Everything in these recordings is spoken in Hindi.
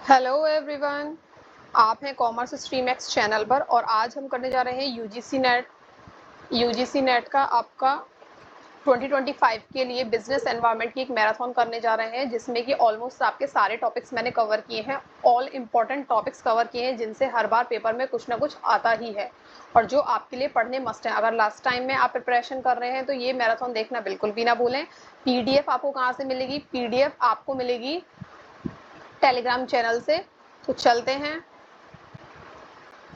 हेलो एवरीवन, आप हैं कॉमर्स स्ट्रीम एक्स चैनल पर और आज हम करने जा रहे हैं यूजीसी नेट का आपका 2025 के लिए बिजनेस एनवायरनमेंट की एक मैराथन करने जा रहे हैं, जिसमें कि ऑलमोस्ट आपके सारे टॉपिक्स मैंने कवर किए हैं। ऑल इम्पॉर्टेंट टॉपिक्स कवर किए हैं जिनसे हर बार पेपर में कुछ ना कुछ आता ही है और जो आपके लिए पढ़ने मस्ट हैं। अगर लास्ट टाइम में आप प्रिपरेशन कर रहे हैं तो ये मैराथन देखना बिल्कुल भी ना भूलें। पीडीएफ आपको कहाँ से मिलेगी? पीडीएफ आपको मिलेगी टेलीग्राम चैनल से। तो चलते हैं।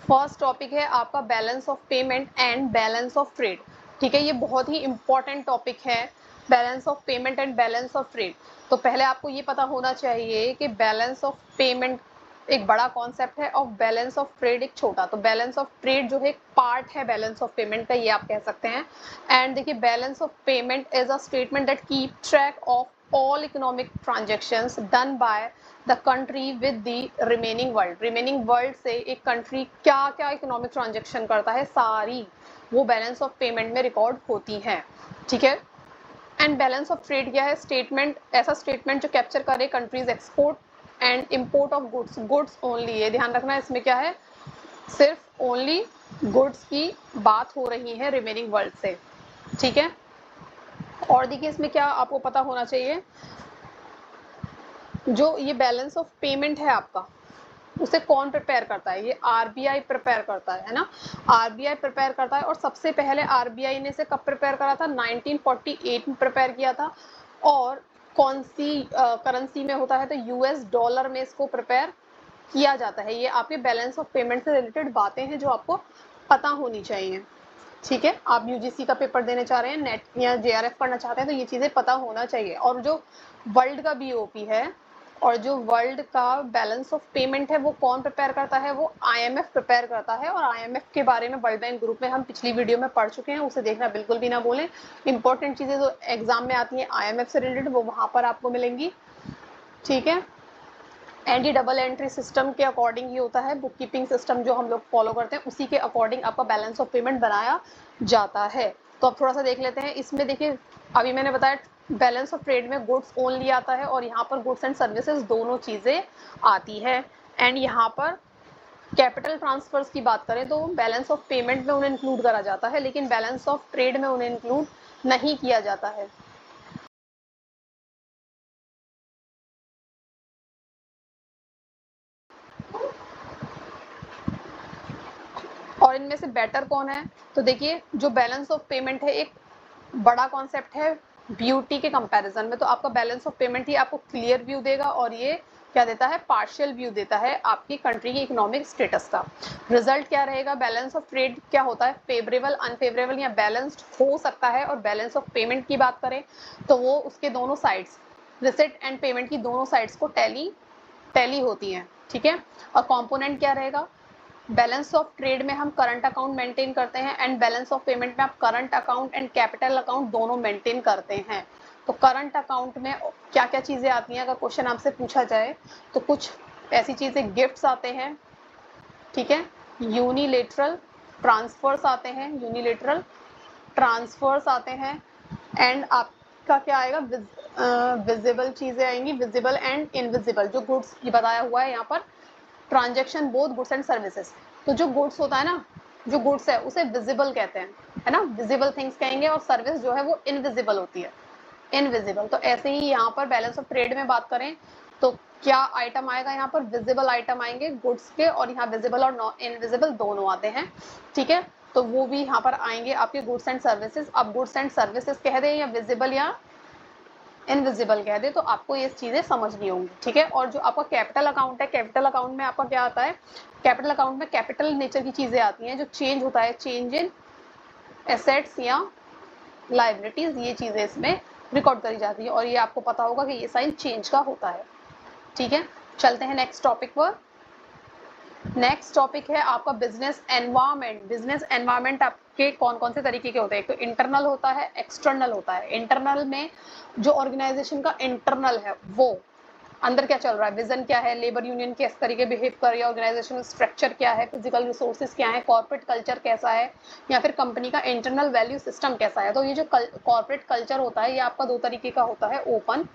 फर्स्ट टॉपिक है आपका balance of payment and balance of trade. ठीक है, ये बहुत ही इंपॉर्टेंट टॉपिक है, balance of payment and balance of trade. तो पहले आपको ये पता होना चाहिए कि बैलेंस ऑफ पेमेंट एक बड़ा कॉन्सेप्ट है और बैलेंस ऑफ ट्रेड एक छोटा। तो बैलेंस ऑफ ट्रेड जो है एक पार्ट है बैलेंस ऑफ पेमेंट का, ये आप कह सकते हैं। एंड देखिए, balance of payment is a statement that keep track of all economic transactions done by the country with the remaining world. Remaining world से एक कंट्री क्या क्या इकोनॉमिक ट्रांजेक्शन करता है, सारी वो बैलेंस ऑफ पेमेंट में रिकॉर्ड होती हैं। ठीक है। एंड बैलेंस ऑफ ट्रेड क्या है? स्टेटमेंट, ऐसा स्टेटमेंट जो कैप्चर करे countries export and import of goods. Goods only, ये ध्यान रखना, इसमें क्या है, सिर्फ ओनली गुड्स की बात हो रही है रिमेनिंग वर्ल्ड से। ठीक है। और देखिए, इसमें क्या आपको पता होना चाहिए, जो ये बैलेंस ऑफ पेमेंट है आपका, उसे कौन प्रिपेयर करता है? ये आरबीआई प्रिपेयर करता है ना। आरबीआई प्रिपेयर करता है और सबसे पहले आरबीआई ने इसे कब प्रिपेयर करा था? 1948 में प्रिपेयर किया था। और कौन सी करेंसी में होता है? तो यूएस डॉलर में इसको प्रिपेयर किया जाता है। ये आपके बैलेंस ऑफ पेमेंट से रिलेटेड बातें हैं जो आपको पता होनी चाहिए। ठीक है, आप यूजीसी का पेपर देने चाह रहे हैं, नेट या जेआरएफ करना चाहते हैं, तो ये चीज़ें पता होना चाहिए। और जो वर्ल्ड का बीओपी है और जो वर्ल्ड का बैलेंस ऑफ पेमेंट है वो कौन प्रिपेयर करता है? वो आईएमएफ प्रिपेयर करता है। और आईएमएफ के बारे में वर्ल्ड बैंक ग्रुप में हम पिछली वीडियो में पढ़ चुके हैं, उसे देखना बिल्कुल भी ना भूलें। इंपॉर्टेंट चीज़ें जो एग्जाम में आती हैं आईएमएफ से रिलेटेड, वो वहाँ पर आपको मिलेंगी। ठीक है। एंड ये डबल एंट्री सिस्टम के अकॉर्डिंग ही होता है, बुक कीपिंग सिस्टम जो हम लोग फॉलो करते हैं उसी के अकॉर्डिंग आपका बैलेंस ऑफ पेमेंट बनाया जाता है। तो अब थोड़ा सा देख लेते हैं। इसमें देखिए, अभी मैंने बताया बैलेंस ऑफ ट्रेड में गुड्स ओनली आता है और यहाँ पर गुड्स एंड सर्विसेज दोनों चीज़ें आती है। एंड यहाँ पर कैपिटल ट्रांसफर्स की बात करें तो बैलेंस ऑफ पेमेंट में उन्हें इंक्लूड करा जाता है, लेकिन बैलेंस ऑफ ट्रेड में उन्हें इंक्लूड नहीं किया जाता है। और इनमें से बेटर कौन है? तो देखिए, जो बैलेंस ऑफ पेमेंट है एक बड़ा कॉन्सेप्ट है ब्यूटी के कंपैरिजन में। तो आपका बैलेंस ऑफ पेमेंट ही आपको क्लियर व्यू देगा और ये क्या देता है? पार्शियल व्यू देता है आपकी कंट्री की इकोनॉमिक स्टेटस का। रिजल्ट क्या रहेगा? बैलेंस ऑफ ट्रेड क्या होता है? फेवरेबल, अनफेवरेबल या बैलेंस्ड हो सकता है। और बैलेंस ऑफ पेमेंट की बात करें तो वो उसके दोनों साइड्स, रिसिट एंड पेमेंट की दोनों साइड्स को टैली होती हैं। ठीक है। और कंपोनेंट क्या रहेगा? बैलेंस ऑफ ट्रेड में हम करंट अकाउंट मेंटेन करते हैं एंड बैलेंस ऑफ पेमेंट में आप current account and capital account दोनों मेंटेन करते हैं। तो करंट अकाउंट में क्या क्या चीज़ें आती हैं अगर क्वेश्चन आपसे पूछा जाए तो कुछ ऐसी चीज़ें, गिफ्ट्स आते हैं, ठीक है, यूनिलेटरल ट्रांसफर्स आते हैं, यूनिलेटरल ट्रांसफर्स आते हैं। एंड आपका क्या आएगा? विजिबल चीज़ें आएंगी, विजिबल एंड इनविजिबल, जो गुड्स ये बताया हुआ है यहाँ पर, transaction both goods and services. तो जो गुड्स होता है ना, जो गुड्स है उसे विजिबल कहते हैं, है ना, विजिबल थिंग्स कहेंगे। और सर्विस जो है वो इनविजिबल होती है, इनविजिबल। तो ऐसे ही यहाँ पर बैलेंस ऑफ ट्रेड में बात करें तो क्या आइटम आएगा? यहाँ पर विजिबल आइटम आएंगे गुड्स के, और यहाँ विजिबल और इनविजिबल दोनों आते हैं। ठीक है। तो वो भी यहाँ पर आएंगे आपके गुड्स एंड सर्विसेज। अब गुड्स एंड सर्विसेज कह दें या विजिबल या इनविजिबल कह दे, तो आपको ये चीज़ें समझनी होंगी। ठीक है। और जो आपका कैपिटल अकाउंट है, कैपिटल अकाउंट में आपका क्या आता है? कैपिटल अकाउंट में कैपिटल नेचर की चीज़ें आती हैं, जो चेंज होता है, चेंज इन एसेट्स या लाइबिलिटीज, ये चीज़ें इसमें रिकॉर्ड करी जाती है। और ये आपको पता होगा कि ये साइन चेंज का होता है। ठीक है। चलते हैं नेक्स्ट टॉपिक पर। नेक्स्ट टॉपिक है आपका बिजनेस एनवायरनमेंट। बिजनेस एनवायरनमेंट आपके कौन कौन से तरीके के होते हैं? एक तो इंटरनल होता है, एक्सटर्नल होता है। इंटरनल में जो ऑर्गेनाइजेशन का इंटरनल है, वो अंदर क्या चल रहा है, विजन क्या है, लेबर यूनियन किस तरीके बिहेव कर रही है, ऑर्गेनाइजेशन स्ट्रक्चर क्या है, फिजिकल रिसोर्सेज क्या है, कॉर्पोरेट कल्चर कैसा है, या फिर कंपनी का इंटरनल वैल्यू सिस्टम कैसा है। तो ये जो कॉर्पोरेट कल्चर होता है ये आपका दो तरीके का होता है, ओपन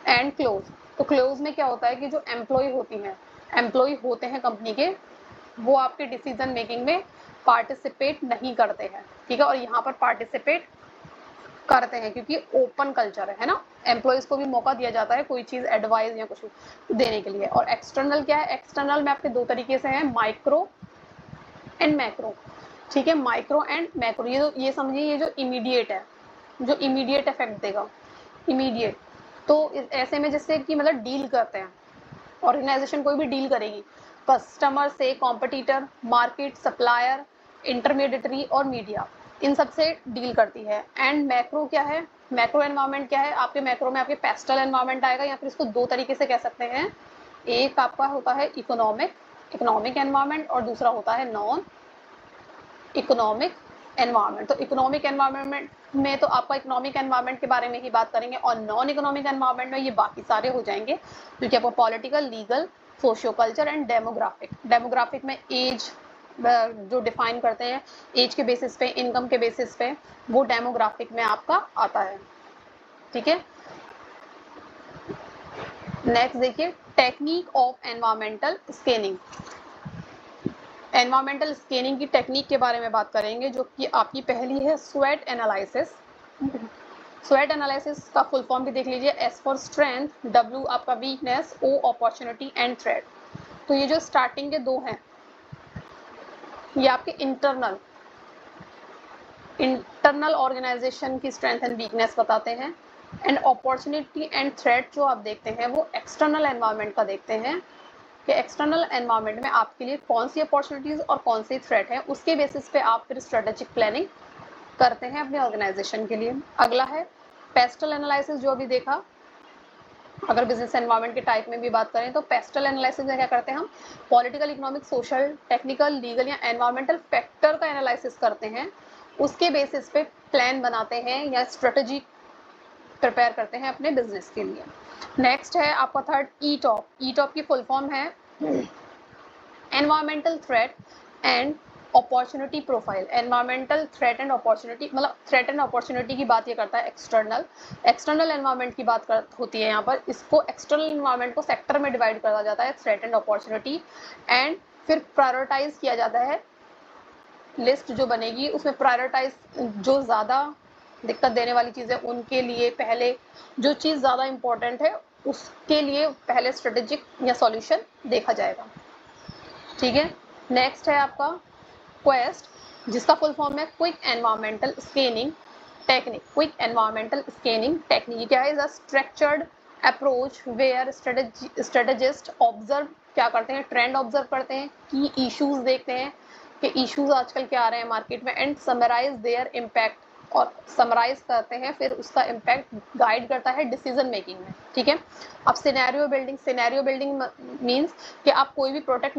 एंड क्लोज। तो क्लोज में क्या होता है कि जो एम्प्लॉय होती हैं एम्प्लॉय होते हैं कंपनी के, वो आपके डिसीजन मेकिंग में पार्टिसिपेट नहीं करते हैं, ठीक है। और यहाँ पर पार्टिसिपेट करते हैं क्योंकि ओपन कल्चर है ना, एम्प्लॉयज को भी मौका दिया जाता है कोई चीज़ एडवाइस या कुछ देने के लिए। और एक्सटर्नल क्या है, एक्सटर्नल में आपके दो तरीके से हैं, माइक्रो एंड मैक्रो, ठीक है। माइक्रो एंड मैक्रो, ये समझिए, ये जो इमीडिएट है, जो इमीडिएट इफेक्ट देगा, इमीडिएट। तो ऐसे में जिससे कि मतलब डील करते हैं, ऑर्गेनाइजेशन कोई भी डील करेगी कस्टमर से, कॉम्पिटिटर, मार्केट, सप्लायर, इंटरमीडिएटरी और मीडिया, इन सब से डील करती है। एंड मैक्रो क्या है, मैक्रो एनवायरनमेंट क्या है, आपके मैक्रो में आपके पेस्टल एनवायरनमेंट आएगा, या फिर इसको दो तरीके से कह सकते हैं, एक आपका होता है इकोनॉमिक एनवायरनमेंट और दूसरा होता है नॉन इकोनॉमिक एनवायरनमेंट। तो इकोनॉमिक एनवायरनमेंट में तो आपका इकोनॉमिक एनवायरनमेंट के बारे में ही बात करेंगे, और नॉन इकोनॉमिक एनवायरनमेंट में ये बाकी सारे हो जाएंगे, क्योंकि आपको political, legal, socio culture and demographic. Demographic में एज जो डिफाइन करते हैं, एज के बेसिस पे, इनकम के बेसिस पे, वो डेमोग्राफिक में आपका आता है, ठीक है। नेक्स्ट देखिए, technique of environmental scanning. Environmental scanning की टेक्निक के बारे में बात करेंगे, जो कि आपकी पहली है स्वेट एनालिसिस। स्वेट एनालिसिस का फुल फॉर्म भी देख लीजिए, एस फॉर स्ट्रेंथ, डब्ल्यू आपका weakness, O opportunity and threat. तो ये जो स्टार्टिंग के दो हैं, ये आपके इंटरनल ऑर्गेनाइजेशन की स्ट्रेंथ एंड वीकनेस बताते हैं। एंड अपॉर्चुनिटी एंड थ्रेट जो आप देखते हैं वो एक्सटर्नल एनवायरनमेंट का देखते हैं, कि एक्सटर्नल एनवायरनमेंट में आपके लिए कौन सी अपॉर्चुनिटीज और कौन सी थ्रेट है, उसके बेसिस पे आप फिर स्ट्रेटेजिक प्लानिंग करते हैं अपने ऑर्गेनाइजेशन के लिए। अगला है पेस्टल एनालिसिस, जो अभी देखा। अगर बिजनेस एनवायरनमेंट के टाइप में भी बात करें तो पेस्टल एनालिसिस में क्या करते हैं हम, political, economic, social, technical, legal या एनवायरमेंटल फैक्टर का एनालिसिस करते हैं, उसके बेसिस पे प्लान बनाते हैं या स्ट्रेटेजी प्रिपेयर करते हैं अपने बिजनेस के लिए। नेक्स्ट है आपका थर्ड, ई टॉप। ई टॉप की फुल फॉर्म है environmental threat and opportunity profile. Environmental threat and opportunity, मतलब थ्रेट एंड अपॉर्चुनिटी की बात ये करता है एक्सटर्नल एनवायरमेंट की बात होती है यहाँ पर। इसको एक्सटर्नल एनवायरमेंट को सेक्टर में डिवाइड करा जाता है, थ्रेट एंड अपॉर्चुनिटी, एंड फिर प्रायोरिटाइज किया जाता है। लिस्ट जो बनेगी उसमें प्रायोरिटाइज, जो ज़्यादा दिक्कत देने वाली चीज़ है उनके लिए पहले, जो चीज़ ज़्यादा इम्पोर्टेंट है उसके लिए पहले स्ट्रेटेजिक या सॉल्यूशन देखा जाएगा, ठीक है। नेक्स्ट है आपका क्वेस्ट, जिसका फुल फॉर्म है quick environmental scanning technique. Quick environmental scanning technique क्या है, is a structured approach where strategist observe, क्या करते हैं, ट्रेंड ऑब्जर्व करते हैं, की इश्यूज देखते हैं कि इश्यूज आजकल क्या आ रहे हैं मार्केट में, एंड समराइज देयर इम्पैक्ट, और समराइज करते हैं फिर उसका इम्पैक्ट गाइड करता है डिसीजन मेकिंग में, ठीक है। अब सिनेरियो बिल्डिंग मींस कि आप कोई भी प्रोडक्ट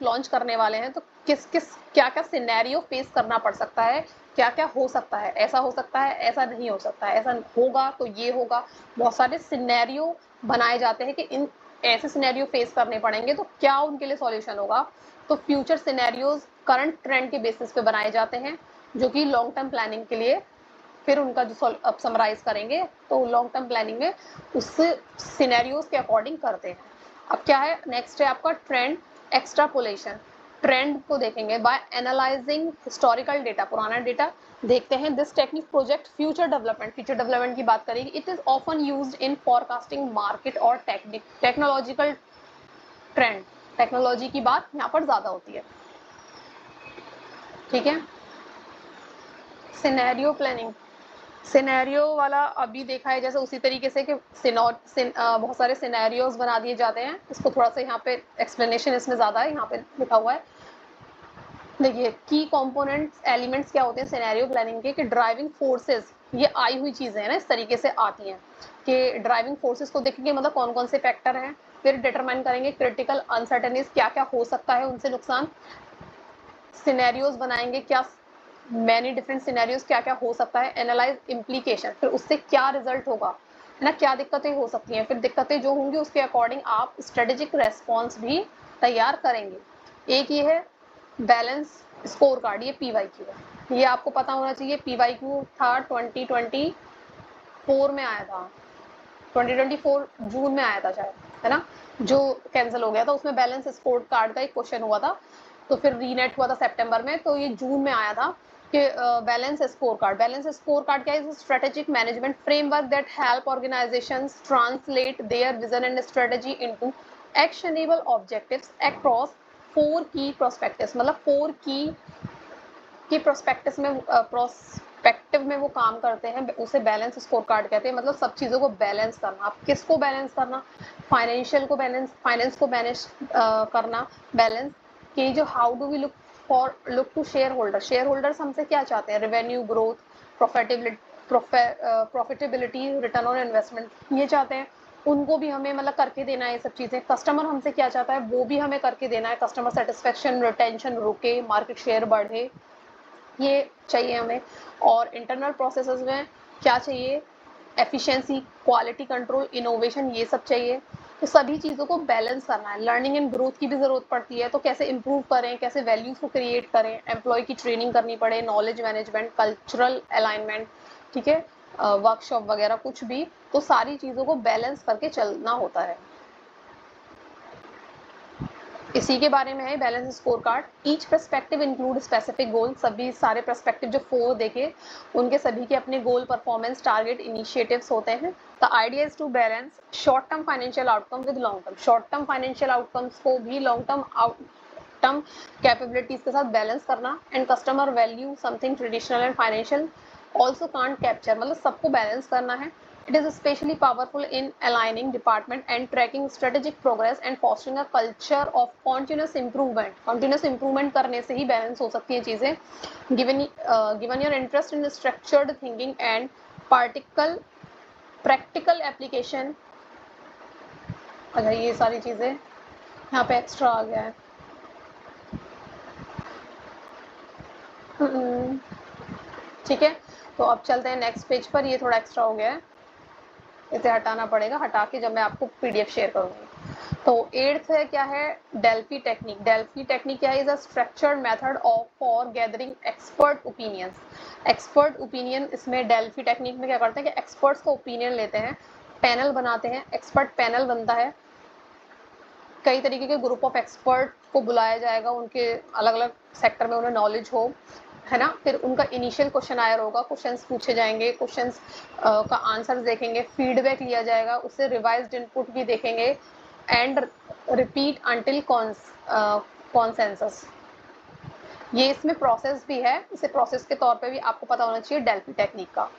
लॉन्च करने वाले हैं, तो किस क्या क्या सिनेरियो फेस करना पड़ सकता है, क्या क्या हो सकता है, ऐसा हो सकता है, ऐसा नहीं हो सकता है, ऐसा होगा तो ये होगा। बहुत सारे सिनेरियो बनाए जाते हैं कि इन ऐसे सिनेरियो फेस करने पड़ेंगे तो क्या उनके लिए सॉल्यूशन होगा। तो फ्यूचर सिनेरियोज करंट ट्रेंड के बेसिस पे बनाए जाते हैं, जो कि लॉन्ग टर्म प्लानिंग के लिए फिर उनका जो अब समराइज करेंगे तो लॉन्ग टर्म प्लानिंग में उस सिनेरियोज के अकॉर्डिंग करते हैं। अब क्या है, नेक्स्ट है आपका ट्रेंड एक्सट्रापोलेशन। ट्रेंड को देखेंगे बाय एनालाइजिंग हिस्टोरिकल डेटा, पुराना डेटा देखते हैं। This technique project future development की बात करेगी। It is often used in forecasting market और टेक्नोलॉजिकल ट्रेंड। टेक्नोलॉजी की बात यहाँ पर ज्यादा होती है, ठीक है। सिनेरियो प्लानिंग, सिनेरियो वाला अभी देखा है जैसे उसी तरीके से कि बहुत सारे सिनेरियोज बना दिए जाते हैं। इसको थोड़ा सा यहाँ पे एक्सप्लेनेशन इसमें ज़्यादा है, यहाँ पे लिखा हुआ है। देखिए की कंपोनेंट्स एलिमेंट्स क्या होते हैं सिनेरियो प्लानिंग के, कि ड्राइविंग फोर्सेस, ये आई हुई चीज़ें हैं ना, इस तरीके से आती हैं कि ड्राइविंग फोर्सेस को देखेंगे, मतलब कौन कौन से फैक्टर हैं। फिर डिटरमाइन करेंगे क्रिटिकल अनसर्टेनिटीज, क्या क्या हो सकता है उनसे नुकसान। सिनेरियोज बनाएंगे, क्या मैनी डिफरेंट सिनेरियोज क्या क्या हो सकता है। एनालाइज इम्प्लीकेशन, फिर उससे क्या रिजल्ट होगा, है ना, क्या दिक्कतें हो सकती हैं। फिर दिक्कतें जो होंगी उसके अकॉर्डिंग आप स्ट्रेटेजिक रेस्पॉन्स भी तैयार करेंगे। एक ये है बैलेंस स्कोर कार्ड, ये PYQ है, ये आपको पता होना चाहिए। PYQ था 2024 में आया था, 2024 जून में आया था शायद, है ना, जो कैंसिल हो गया था, उसमें बैलेंस स्कोर कार्ड का एक क्वेश्चन हुआ था, तो फिर रीनेट हुआ था सितंबर में, तो ये जून में आया था कि बैलेंस स्कोर कार्ड क्या है? Strategic management framework that help organisations translate their vision and strategy into actionable objectives across 4 की प्रोस्पेक्टिव्स, मतलब 4 की प्रोस्पेक्टिव में वो काम करते हैं, उसे बैलेंस स्कोर कार्ड कहते हैं। मतलब सब चीज़ों को बैलेंस करना। आप किसको बैलेंस करना? फाइनेंस को मैनेज करना, बैलेंस कि जो how do we look to shareholders हमसे क्या चाहते हैं? Revenue growth, profitability, return on investment, ये चाहते हैं, उनको भी हमें मतलब करके देना है ये सब चीज़ें। कस्टमर हमसे क्या चाहता है वो भी हमें करके देना है, कस्टमर सेटिस्फेक्शन, रिटेंशन रुके, मार्केट शेयर बढ़े, ये चाहिए हमें। और इंटरनल प्रोसेसेस में क्या चाहिए? एफिशिएंसी, क्वालिटी कंट्रोल, इनोवेशन, ये सब चाहिए। तो सभी चीज़ों को बैलेंस करना है। लर्निंग एंड ग्रोथ की भी ज़रूरत पड़ती है, तो कैसे इम्प्रूव करें, कैसे वैल्यूज़ को क्रिएट करें, एम्प्लॉय की ट्रेनिंग करनी पड़े, नॉलेज मैनेजमेंट, कल्चरल अलाइनमेंट, ठीक है, वर्कशॉप वगैरह कुछ भी, तो सारी चीज़ों को बैलेंस करके चलना होता है। इसी के बारे में है balance score card. Each perspective include specific goal, सभी सारे पर्सपेक्टिव जो 4 देखे उनके सभी के अपने गोल, परफॉर्मेंस, टारगेट, इनिशिएटिव्स होते हैं। The idea is to balance short term financial outcome with long term, short term financial outcomes को भी लॉन्ग टर्म कैपेबिलिटीज के साथ बैलेंस करना। And customer value something traditional and financial also can't capture, मतलब सबको बैलेंस करना है। It is especially powerful in aligning department and tracking strategic progress and fostering a culture of continuous improvement. Continuous improvement करने से ही balance हो सकती हैं चीज़ें. Given your interest in structured thinking and practical application, अच्छा ये सारी चीज़ें यहाँ पे एक्स्ट्रा आ गया है। ठीक है, तो अब चलते हैं नेक्स्ट पेज पर। ये थोड़ा एक्स्ट्रा हो गया है, इसे हटाना पड़ेगा, हटा के जब मैं आपको पीडीएफ शेयर करूंगी। तो 8th है, क्या है? Delphi technique. डेल्फी टेक्निक क्या है? Is a structured method of for gathering expert opinions. Expert opinion, इसमें डेल्फी टेक्निक में क्या करते हैं कि एक्सपर्ट्स का ओपिनियन लेते हैं, पैनल बनाते हैं, एक्सपर्ट पैनल बनता है, कई तरीके के ग्रुप ऑफ एक्सपर्ट को बुलाया जाएगा, उनके अलग अलग सेक्टर में उन्हें नॉलेज हो, है ना। फिर उनका इनिशियल क्वेश्चन आयर होगा, क्वेश्चंस पूछे जाएंगे, क्वेश्चंस का आंसर देखेंगे, फीडबैक लिया जाएगा, उससे रिवाइज्ड इनपुट भी देखेंगे, एंड रिपीट अंटिल कॉन्सेंसस। ये इसमें प्रोसेस भी है, इसे प्रोसेस के तौर पे भी आपको पता होना चाहिए डेल्फी टेक्निक का।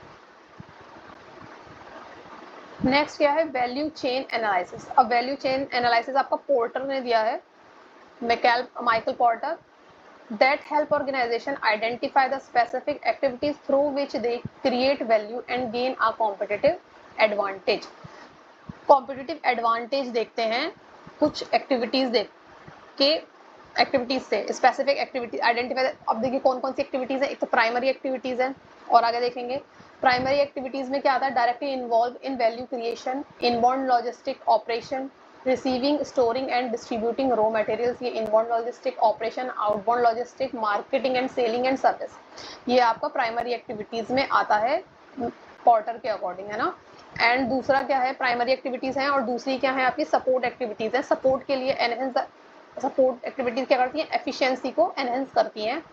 नेक्स्ट क्या है? Value chain analysis. अब वैल्यू चेन एनालिसिस आपका पोर्टर ने दिया है, Michael porter, that help organization identify the specific activities through which they create value and gain a competitive advantage. competitive advantage देखते हैं कुछ एक्टिविटीज देख के, एक्टिविटीज से स्पेसिफिक एक्टिविटीज आइडेंटिफाई। अब देखिए कौन कौन सी एक्टिविटीज है। एक तो प्राइमरी एक्टिविटीज है, और आगे देखेंगे प्राइमरी एक्टिविटीज में क्या आता है? Directly involve in value creation, inbound logistic operation, receiving, storing and distributing raw materials, ये inbound logistic operation, outbound logistic, marketing and selling and service, ये आपका प्राइमरी एक्टिविटीज में आता है पोर्टर के अकॉर्डिंग, है ना। एंड दूसरा क्या है? प्राइमरी एक्टिविटीज हैं, और दूसरी क्या है आपकी? सपोर्ट एक्टिविटीज है। सपोर्ट के लिए एनहेंस, सपोर्ट एक्टिविटीज क्या करती हैं? एफिशिएंसी को एनहेंस करती हैं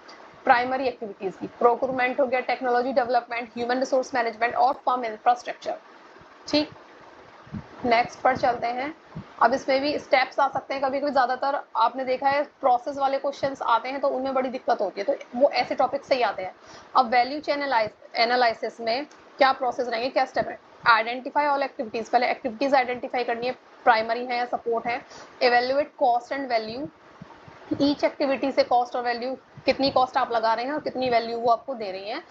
प्राइमरी एक्टिविटीज की। प्रोक्यूरमेंट हो गया, technology development, human resource management और फर्म इंफ्रास्ट्रक्चर। ठीक, नेक्स्ट पर चलते हैं। अब इसमें भी स्टेप्स आ सकते हैं, कभी कभी ज़्यादातर आपने देखा है प्रोसेस वाले क्वेश्चंस आते हैं तो उनमें बड़ी दिक्कत होती है, तो वो ऐसे टॉपिक से ही आते हैं। अब वैल्यू चेन एनालिसिस में क्या प्रोसेस रहेंगे, क्या स्टेप है? आइडेंटिफाई ऑल एक्टिविटीज, पहले एक्टिविटीज आइडेंटिफाई करनी है, प्राइमरी है या सपोर्ट है। Evaluate cost and value, each activity से कॉस्ट और वैल्यू, कितनी कॉस्ट आप लगा रहे हैं और कितनी वैल्यू वो आपको दे रही है।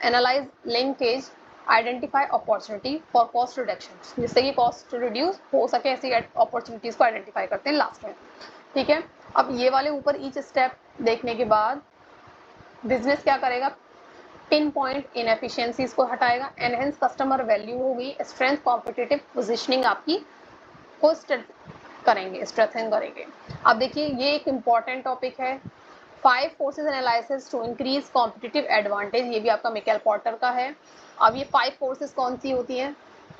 Analyse linkage, identify opportunity for cost reduction, जिससे कि कॉस्ट रिड्यूस हो सके, ऐसी अपॉर्चुनिटीज को आइडेंटिफाई करते हैं लास्ट में। ठीक है, अब ये वाले ऊपर ईच स्टेप देखने के बाद बिजनेस क्या करेगा? पिन पॉइंट इनएफिशिएंसीज को हटाएगा, एनहेंस कस्टमर वैल्यू होगी, स्ट्रेंथ कॉम्पिटिटिव पोजिशनिंग आपकी को करेंगे, स्ट्रेंथन करेंगे। अब देखिए ये एक इम्पॉर्टेंट टॉपिक है, 5 forces analysis to increase competitive advantage, ये भी आपका मिकेल पोर्टर का है। अब ये 5 फोर्सेस कौन सी होती हैं?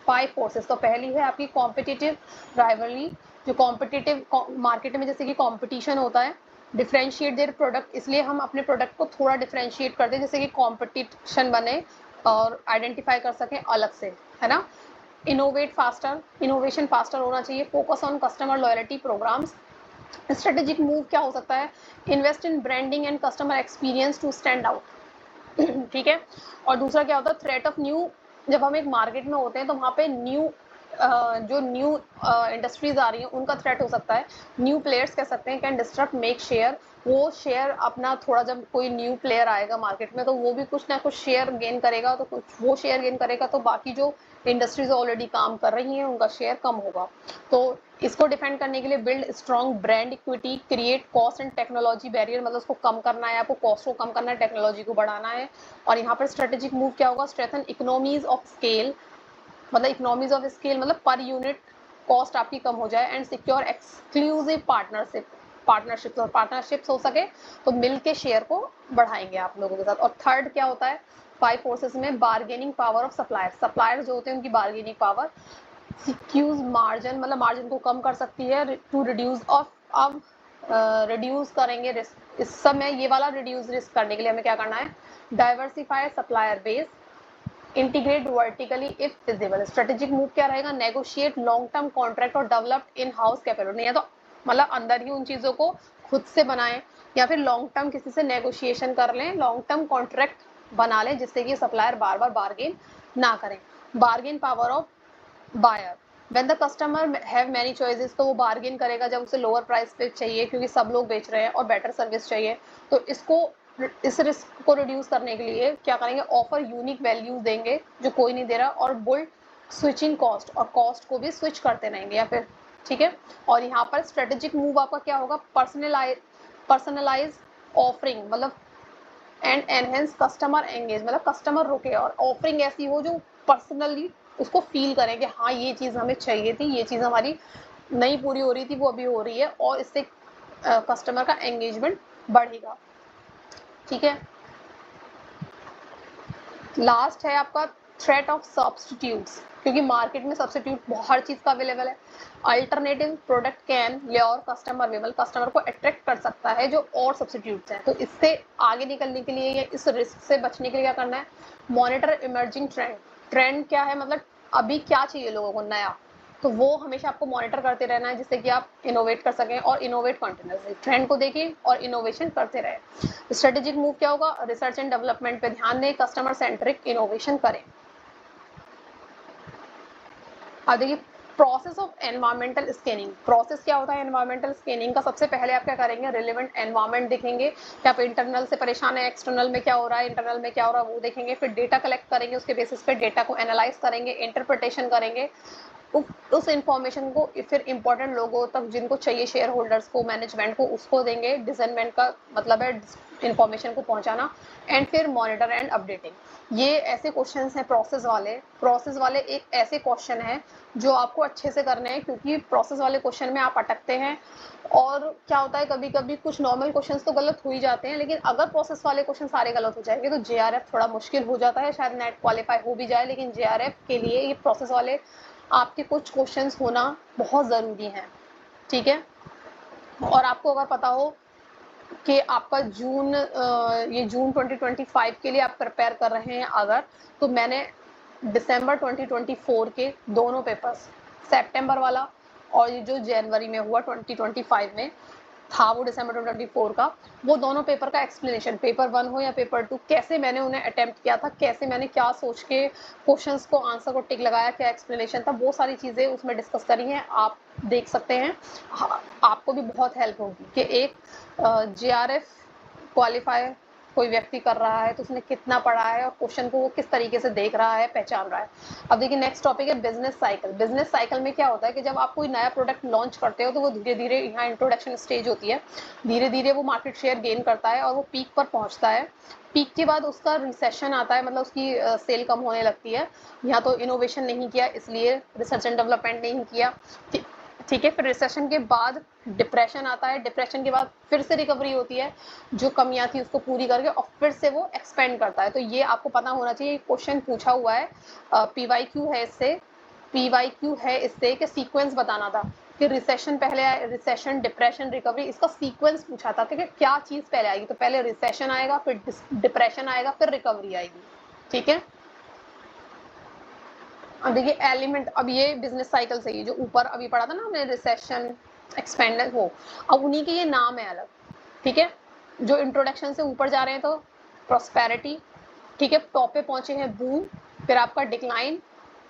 5 फोर्सेस। तो पहली है आपकी कॉम्पिटिटिव राइवलरी, जो कॉम्पिटिटिव मार्केट में जैसे कि कॉम्पिटिशन होता है। डिफ्रेंशिएट देयर प्रोडक्ट, इसलिए हम अपने प्रोडक्ट को थोड़ा डिफ्रेंशिएट करते हैं जैसे कि कॉम्पिटिशन बने और आइडेंटिफाई कर सकें अलग से, है ना। इनोवेट फास्टर, इनोवेशन फास्टर होना चाहिए। Focus on customer loyalty programmes. Strategic move क्या हो सकता है, invest in branding and customer experience to stand out. ठीक है। और दूसरा क्या होता है, थ्रेट ऑफ न्यू, जब हम एक मार्केट में होते हैं तो वहाँ पे न्यू जो न्यू इंडस्ट्रीज आ रही हैं उनका थ्रेट हो सकता है। न्यू प्लेयर्स कह सकते हैं कैन डिस्टर्ब मेक शेयर, वो शेयर अपना थोड़ा, जब कोई न्यू प्लेयर आएगा मार्केट में तो वो भी कुछ ना कुछ शेयर गेन करेगा, तो कुछ वो शेयर गेन करेगा तो बाकी जो इंडस्ट्रीज ऑलरेडी काम कर रही हैं उनका शेयर कम होगा। तो इसको डिफेंड करने के लिए build strong brand equity, create cost and technology barrier, मतलब उसको कम करना है, आपको कॉस्ट को कम करना है, टेक्नोलॉजी को बढ़ाना है। और यहाँ पर स्ट्रेटेजिक मूव क्या होगा, स्ट्रेंथन इकोनॉमीज ऑफ स्केल, मतलब इकोनॉमीज ऑफ स्केल मतलब पर यूनिट कॉस्ट आपकी कम हो जाए। एंड सिक्योर एक्सक्लूसिव पार्टनरशिप्स, और पार्टनरशिप्स हो सके तो मिल के शेयर को बढ़ाएंगे आप लोगों के साथ। और थर्ड क्या होता है 5 फोर्सेस में, bargaining power of supplier, supplier जो होते हैं उनकी बार्गेनिंग पावर। सिक्यूज मार्जिन, मतलब मार्जिन को कम कर सकती है। टू रिड्यूस ऑफ, अब रिड्यूस करेंगे रिस्क, इस समय ये वाला रिड्यूस रिस्क करने के लिए हमें क्या करना है, diversify supplier base, integrate vertically if feasible. Strategic move क्या रहेगा, नेगोशिएट लॉन्ग टर्म कॉन्ट्रैक्ट और डेवलप्ड इन हाउस कैपेबिलिटी, नहीं है तो मतलब अंदर ही उन चीज़ों को खुद से बनाएं या फिर लॉन्ग टर्म किसी से नेगोशिएशन कर लें, लॉन्ग टर्म कॉन्ट्रैक्ट बना लें जिससे कि सप्लायर बार बार बार्गेन ना करें। Bargain power of buyer, when the customer have many choices, तो वो बार्गेन करेगा जब उसे लोअर प्राइस पे चाहिए क्योंकि सब लोग बेच रहे हैं और बेटर सर्विस चाहिए। तो इसको, इस रिस्क को रिड्यूस करने के लिए क्या करेंगे, ऑफर यूनिक वैल्यूज देंगे जो कोई नहीं दे रहा, और बुल्ड स्विचिंग कॉस्ट, और कॉस्ट को भी स्विच करते रहेंगे या फिर, ठीक है। और यहाँ पर स्ट्रेटेजिक मूव आपका क्या होगा, पर्सनलाइज ऑफरिंग, मतलब एंड एनहेंस कस्टमर एंगेज, मतलब कस्टमर रुके और ऑफरिंग ऐसी हो जो पर्सनली उसको फील करें कि हाँ ये चीज़ हमें चाहिए थी, ये चीज़ हमारी नहीं पूरी हो रही थी, वो अभी हो रही है, और इससे कस्टमर का एंगेजमेंट बढ़ेगा। ठीक है। लास्ट है आपका थ्रेट ऑफ सब्सटीट्यूट्स, क्योंकि मार्केट में सब्सटीट्यूट हर चीज़ का अवेलेबल है। Alternative product can lure customer available, customer को अट्रैक्ट कर सकता है जो और सब्सटीट्यूट्स हैं। तो इससे आगे निकलने के लिए या इस रिस्क से बचने के लिए क्या करना है, मॉनिटर इमर्जिंग ट्रेंड। ट्रेंड क्या है, मतलब अभी क्या चाहिए लोगों को नया, तो वो हमेशा आपको मॉनिटर करते रहना है जिससे कि आप इनोवेट कर सकें, और इनोवेट कंटिन्यूसली, ट्रेंड को देखिए और इनोवेशन करते रहें। स्ट्रेटेजिक मूव क्या होगा, रिसर्च एंड डेवलपमेंट पे ध्यान दें, कस्टमर सेंट्रिक इनोवेशन करें। अब देखिए process of environmental scanning, process क्या होता है एनवायरमेंटल स्कैनिंग का, सबसे पहले आप क्या करेंगे, रिलेवेंट एनवायरमेंट देखेंगे कि आप इंटरनल से परेशान है, एक्सटर्नल में क्या हो रहा है, इंटरनल में क्या हो रहा है वो देखेंगे, फिर डेटा कलेक्ट करेंगे, उसके बेसिस पे डेटा को एनालाइज करेंगे, इंटरप्रिटेशन करेंगे, उस इंफॉर्मेशन को फिर इंपॉर्टेंट लोगों तक जिनको चाहिए, शेयर होल्डर्स को, मैनेजमेंट को, उसको देंगे। डिजाइनमेंट का मतलब है इंफॉर्मेशन को पहुंचाना, एंड फिर मॉनिटर एंड अपडेटिंग। ये ऐसे क्वेश्चंस हैं प्रोसेस वाले एक ऐसे क्वेश्चन है जो आपको अच्छे से करने हैं, क्योंकि प्रोसेस वाले क्वेश्चन में आप अटकते हैं। और क्या होता है कभी कभी कुछ नॉर्मल क्वेश्चंस तो गलत हो ही जाते हैं, लेकिन अगर प्रोसेस वाले क्वेश्चन सारे गलत हो जाएंगे तो जेआरएफ थोड़ा मुश्किल हो जाता है, शायद नेट क्वालिफाई हो भी जाए, लेकिन जेआरएफ के लिए ये प्रोसेस वाले आपके कुछ क्वेश्चंस होना बहुत ज़रूरी हैं। ठीक है। और आपको अगर पता हो कि आपका ये जून 2025 के लिए आप प्रिपेयर कर रहे हैं अगर, तो मैंने दिसंबर 2024 के दोनों पेपर्स, सितंबर वाला और ये जो जनवरी में हुआ 2025 में था वो दिसंबर 2024 का, वो दोनों पेपर का एक्सप्लेनेशन, पेपर 1 हो या पेपर 2, कैसे मैंने उन्हें अटेम्प्ट किया था, कैसे मैंने क्या सोच के क्वेश्चंस को, आंसर को टिक लगाया, क्या एक्सप्लेनेशन था, वो सारी चीज़ें उसमें डिस्कस करी हैं, आप देख सकते हैं। आपको भी बहुत हेल्प होगी कि एक जेआरएफ क्वालिफाई कोई व्यक्ति कर रहा है तो उसने कितना पढ़ा है और क्वेश्चन को वो किस तरीके से देख रहा है, पहचान रहा है। अब देखिए नेक्स्ट टॉपिक है बिजनेस साइकिल। बिजनेस साइकिल में क्या होता है कि जब आप कोई नया प्रोडक्ट लॉन्च करते हो तो वो धीरे धीरे, यहाँ इंट्रोडक्शन स्टेज होती है, धीरे धीरे वो मार्केट शेयर गेन करता है और वो पीक पर पहुंचता है। पीक के बाद उसका रिसेशन आता है, मतलब उसकी सेल कम होने लगती है, यहाँ तो इनोवेशन नहीं किया इसलिए, रिसर्च एंड डेवलपमेंट नहीं किया, ठीक है। फिर रिसेशन के बाद डिप्रेशन आता है, डिप्रेशन के बाद फिर से रिकवरी होती है, जो कमियां थी उसको पूरी करके, और फिर से वो एक्सपेंड करता है। तो ये आपको पता होना चाहिए, क्वेश्चन पूछा हुआ है, पीवाईक्यू है इससे, PYQ है इससे कि सीक्वेंस बताना था कि रिसेशन पहले आए, रिसेशन, डिप्रेशन, रिकवरी, इसका सीक्वेंस पूछा था कि क्या चीज पहले आएगी। तो पहले रिसेशन आएगा, फिर डिप्रेशन आएगा, फिर रिकवरी आएगी। ठीक है, अब देखिए एलिमेंट, अब ये बिजनेस साइकिल से ही जो ऊपर अभी पढ़ा था ना हमने, रिसेशन, एक्सपेंड, वो अब उन्हीं के ये नाम है अलग। ठीक है, जो इंट्रोडक्शन से ऊपर जा रहे हैं तो प्रॉस्पेरिटी, ठीक है, टॉप पे पहुंचे हैं बूम, फिर आपका डिक्लाइन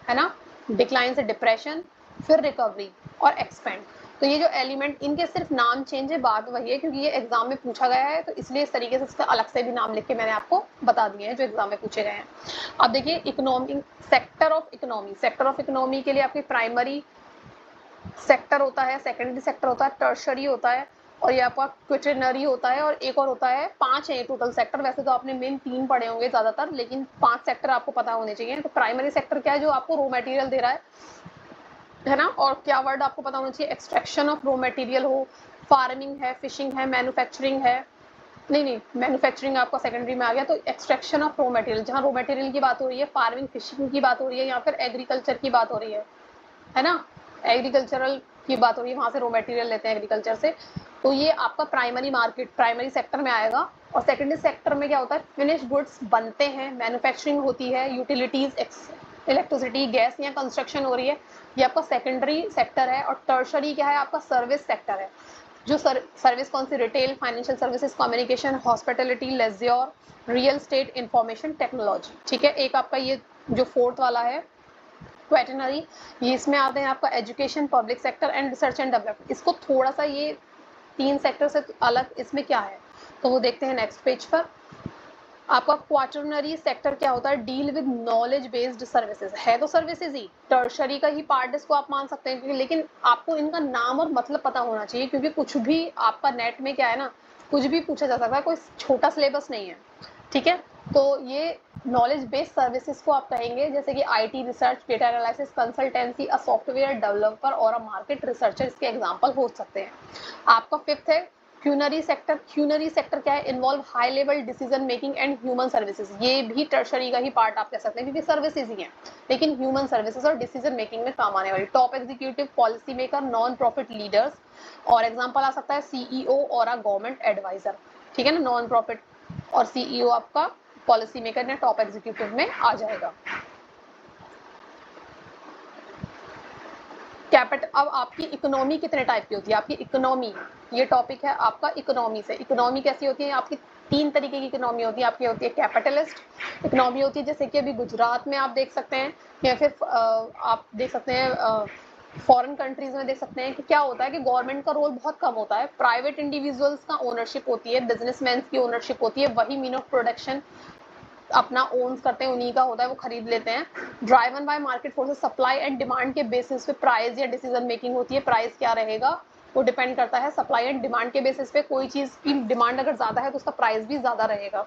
है ना, डिक्लाइन से डिप्रेशन, फिर रिकवरी और एक्सपेंड। तो ये जो एलिमेंट, इनके सिर्फ नाम चेंज है, बात वही है क्योंकि ये एग्जाम में पूछा गया है, तो इसलिए इस तरीके से इसका अलग से भी नाम लिख के मैंने आपको बता दिए हैं जो एग्जाम में पूछे गए हैं। अब देखिए economy, sector of economy, sector of economy के लिए आपकी प्राइमरी सेक्टर होता है, सेकेंडरी सेक्टर होता है, टर्शरी होता है, और ये आपका क्विटरनरी होता है, और एक और होता है, 5 है टोटल सेक्टर। वैसे तो आपने मेन 3 पढ़े होंगे ज्यादातर, लेकिन 5 सेक्टर आपको पता होने चाहिए। तो प्राइमरी सेक्टर क्या है, जो आपको रॉ मटेरियल दे रहा है ना, और क्या वर्ड आपको पता होना चाहिए, एक्सट्रैक्शन ऑफ रॉ मटेरियल हो, फार्मिंग है, फिशिंग है, मैन्युफैक्चरिंग है, नहीं मैन्युफैक्चरिंग आपका सेकेंडरी में आ गया। तो एक्सट्रैक्शन ऑफ रॉ मटेरियल, जहाँ रॉ मटेरियल की बात हो रही है, फार्मिंग, फिशिंग की बात हो रही है, या फिर एग्रीकल्चर की बात हो रही है ना, एग्रीकल्चरल की बात हो रही है, वहां से रॉ मटेरियल लेते हैं एग्रीकल्चर से। तो ये आपका प्राइमरी मार्केट, प्राइमरी सेक्टर में आएगा। और सेकेंडरी सेक्टर में क्या होता है, फिनिश गुड्स बनते हैं, मैन्युफैक्चरिंग होती है, यूटिलिटीज, इलेक्ट्रिसिटी, गैस या कंस्ट्रक्शन हो रही है, ये आपका सेकेंडरी सेक्टर है। और टर्शरी क्या है, आपका सर्विस सेक्टर है। जो सर्विस कौन सी, retail, financial services, communication, hospitality, leisure, real estate, information technology. ठीक है, एक आपका ये जो फोर्थ वाला है वेटरनरी, ये इसमें आते हैं आपका education, public sector and research and development. इसको थोड़ा सा ये 3 सेक्टर से अलग इसमें क्या है, तो वो देखते हैं नेक्स्ट पेज पर। आपका क्वाटरनरी सेक्टर क्या होता है, deal with knowledge based services, है तो सर्विसेज ही, टर्शरी का ही पार्ट इसको आप मान सकते हैं, लेकिन आपको इनका नाम और मतलब पता होना चाहिए, क्योंकि कुछ भी आपका नेट में क्या है ना, कुछ भी पूछा जा सकता है, कोई छोटा सिलेबस नहीं है। ठीक है, तो ये नॉलेज बेस्ड सर्विसेज को आप कहेंगे, जैसे कि IT, research, data analysis, consultancy, a software developer और अ मार्केट रिसर्चर, इसके एग्जांपल हो सकते हैं। आपका फिफ्थ है क्यूनरी सेक्टर। क्यूनरी सेक्टर क्या है, involve high level decision making and human services, ये भी टर्शरी का ही पार्ट आप कह सकते हैं, क्योंकि सर्विसेज ही हैं, लेकिन ह्यूमन सर्विसेज और डिसीजन मेकिंग में काम आने वाली। Top executive, policy maker, non profit leaders, और एग्जांपल आ सकता है सीईओ और अ गवर्नमेंट एडवाइजर। ठीक है ना, नॉन प्रॉफिट और सीईओ आपका पॉलिसी मेकर या टॉप एग्जीक्यूटिव में आ जाएगा। कैपिटल, अब आपकी इकोनॉमी कितने टाइप की होती है, आपकी इकोनॉमी, ये टॉपिक है आपका इकोनॉमी से। इकोनॉमी कैसी होती है, आपकी 3 तरीके की इकोनॉमी होती है। आपकी होती है कैपिटलिस्ट इकोनॉमी होती है, जैसे कि अभी गुजरात में आप देख सकते हैं, या फिर आप देख सकते हैं फॉरेन कंट्रीज में देख सकते हैं कि क्या होता है कि गवर्नमेंट का रोल बहुत कम होता है, प्राइवेट इंडिविजुअल्स का ओनरशिप होती है, बिजनेसमैन की ओनरशिप होती है, वही मीन ऑफ प्रोडक्शन अपना ओन करते हैं, उन्हीं का होता है, वो खरीद लेते हैं। Driven by market forces, supply and demand के बेसिस पे प्राइस या डिसीजन मेकिंग होती है। प्राइस क्या रहेगा वो डिपेंड करता है सप्लाई एंड डिमांड के बेसिस पे, कोई चीज की डिमांड अगर ज्यादा है तो उसका प्राइस भी ज्यादा रहेगा।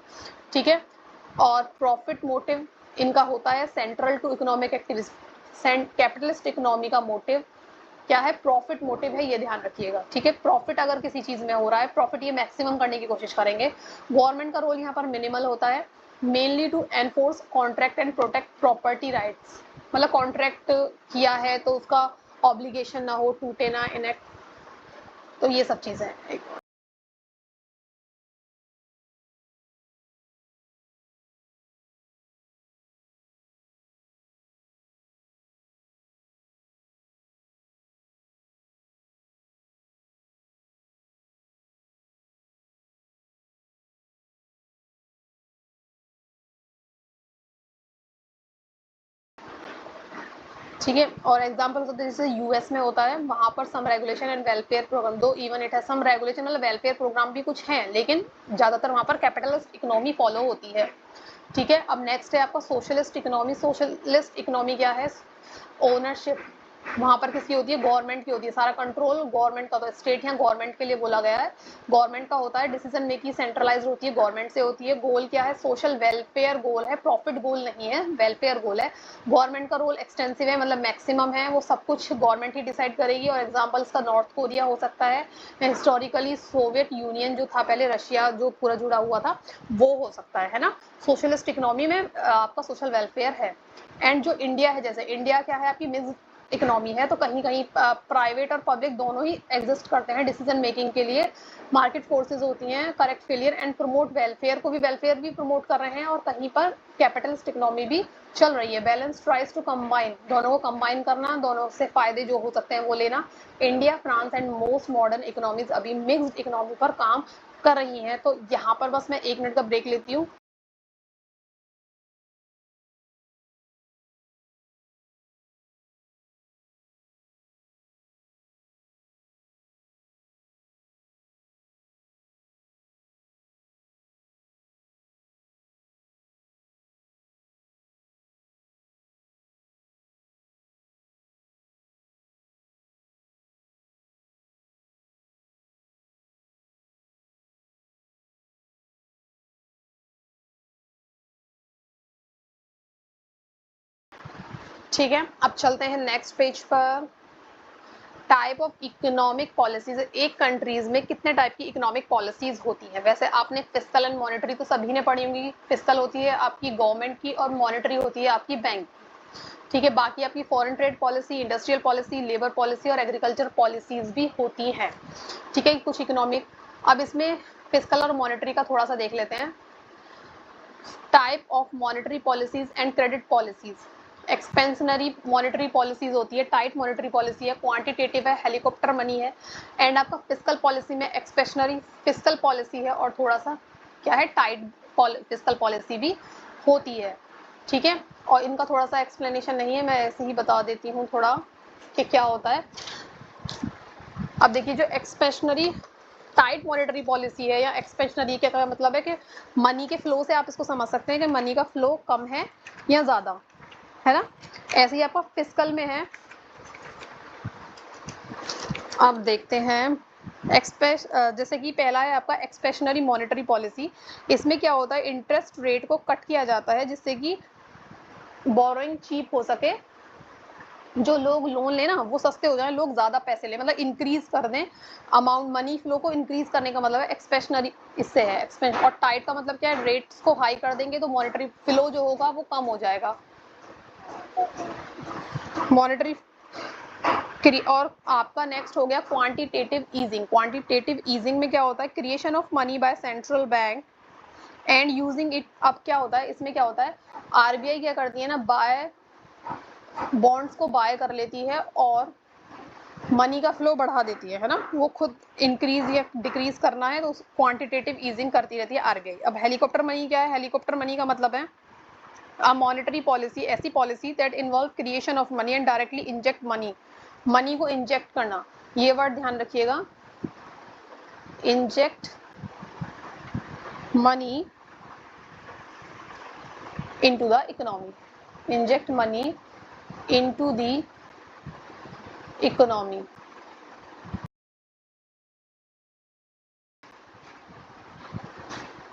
ठीक है, और प्रॉफिट मोटिव इनका होता है central to economic activity. Capitalist economy का मोटिव क्या है, प्रॉफिट मोटिव है, ये ध्यान रखिएगा। ठीक है, प्रॉफिट अगर किसी चीज में हो रहा है, प्रॉफिट ये मैक्सिमम करने की कोशिश करेंगे। गवर्नमेंट का रोल यहाँ पर मिनिमल होता है, mainly to enforce contract and protect property rights, मतलब कॉन्ट्रैक्ट किया है तो उसका ऑब्लिगेशन ना हो, टूटे ना, इनेक्ट, तो ये सब चीजें हैं। ठीक है, और एग्जांपल होते हैं जैसे यूएस में होता है, वहां पर सम रेगुलेशन एंड वेलफेयर प्रोग्राम, दो इवन इट है सम रेगुलेशन, मतलब वेलफेयर प्रोग्राम भी कुछ हैं, लेकिन ज्यादातर वहां पर कैपिटलिस्ट इकोनॉमी फॉलो होती है। ठीक है, अब नेक्स्ट है आपका सोशलिस्ट इकोनॉमी। सोशलिस्ट इकोनॉमी क्या है, ओनरशिप वहां पर किसकी होती है, गवर्नमेंट की होती है, सारा कंट्रोल गवर्नमेंट का, तो स्टेट यहाँ गवर्नमेंट के लिए बोला गया है, गवर्नमेंट का होता है। डिसीजन मेकिंग सेंट्रलाइज होती है, गवर्नमेंट से होती है। गोल क्या है, सोशल वेलफेयर गोल है, प्रॉफिट गोल नहीं है, वेलफेयर गोल है। गवर्नमेंट का रोल एक्सटेंसिव है, मतलब मैक्सिमम है, वो सब कुछ गवर्नमेंट ही डिसाइड करेगी। और एग्जाम्पल्स का नॉर्थ कोरिया हो सकता है, हिस्टोरिकली सोवियत यूनियन जो था पहले, रशिया जो पूरा जुड़ा हुआ था, वो हो सकता है ना। सोशलिस्ट इकोनॉमी में आपका सोशल वेलफेयर है। एंड जो इंडिया है, जैसे इंडिया क्या है आपकी इकोनॉमी है, तो कहीं कहीं प्राइवेट और पब्लिक दोनों ही एग्जिस्ट करते हैं डिसीजन मेकिंग के लिए। मार्केट फोर्सेज होती हैं, correct failure and promote welfare को भी, वेलफेयर भी प्रमोट कर रहे हैं, और कहीं पर कैपिटलिस्ट इकोनॉमी भी चल रही है। बैलेंस ट्राइज टू कंबाइन, दोनों को कंबाइन करना, दोनों से फायदे जो हो सकते हैं वो लेना। India, France and most modern economies अभी मिक्स्ड इकोनॉमी पर काम कर रही हैं। तो यहाँ पर बस मैं 1 मिनट का ब्रेक लेती हूँ। ठीक है, अब चलते हैं नेक्स्ट पेज पर। टाइप ऑफ इकोनॉमिक पॉलिसीज, एक कंट्रीज में कितने टाइप की इकोनॉमिक पॉलिसीज होती हैं। वैसे आपने फिस्कल एंड मॉनेटरी तो सभी ने पढ़ी होंगी। फिस्कल होती है आपकी गवर्नमेंट की और मॉनेटरी होती है आपकी बैंक। ठीक है, बाकी आपकी foreign trade policy, industrial policy, labour policy और एग्रीकल्चर पॉलिसीज भी होती हैं। ठीक है, कुछ इकोनॉमिक। अब इसमें फिस्कल और मॉनेटरी का थोड़ा सा देख लेते हैं। Type of monetary policies and credit policies. Expansionary monetary policies होती है, टाइट मॉनेटरी पॉलिसी है, क्वांटिटेटिव है, हेलीकॉप्टर मनी है। एंड आपका फिस्कल पॉलिसी में एक्सपेंशनरी फिस्कल पॉलिसी है और थोड़ा सा क्या है, टाइट फिस्कल पॉलिसी भी होती है। ठीक है, और इनका थोड़ा सा एक्सप्लेनेशन नहीं है, मैं ऐसे ही बता देती हूँ थोड़ा कि क्या होता है। अब देखिए, जो एक्सपेंशनरी टाइट मॉनेटरी पॉलिसी है या एक्सपेंशनरी के का मतलब है कि मनी के फ्लो से आप इसको समझ सकते हैं कि मनी का फ्लो कम है या ज़्यादा, है ना। ऐसे ही आपका फिस्कल में है। अब देखते हैं जैसे कि पहला है आपका एक्सपेंशनरी मॉनेटरी पॉलिसी। इसमें क्या होता है, इंटरेस्ट रेट को कट किया जाता है जिससे कि बोरोइंग चीप हो सके, जो लोग लोन लेना वो सस्ते हो जाए, लोग ज़्यादा पैसे ले, मतलब इंक्रीज कर दें अमाउंट, मनी फ्लो को इंक्रीज करने का मतलब है एक्सपेंशनरी, इससे है एक्सपेंशन। और टाइट का मतलब क्या है, रेट्स को हाई कर देंगे तो मॉनेटरी फ्लो जो होगा वो कम हो जाएगा। मॉनेटरी। और आपका नेक्स्ट हो गया क्वांटिटेटिव ईजिंग। क्वांटिटेटिव ईजिंग में क्या होता है, creation of money by central bank and using it. अब क्या होता है, इसमें क्या होता है, आरबीआई क्या करती है ना, बाय बॉन्ड्स को बाय कर लेती है और मनी का फ्लो बढ़ा देती है ना, वो खुद इंक्रीज या डिक्रीज करना है तो क्वांटिटेटिव ईजिंग करती रहती है आरबीआई। अब हेलीकॉप्टर मनी क्या है, हेलीकॉप्टर मनी का मतलब है अ मॉनेटरी पॉलिसी, ऐसी policy that involve creation of money and directly inject money, money को इंजेक्ट करना। ये वर्ड ध्यान रखिएगा, inject money into the economy, inject money into the economy.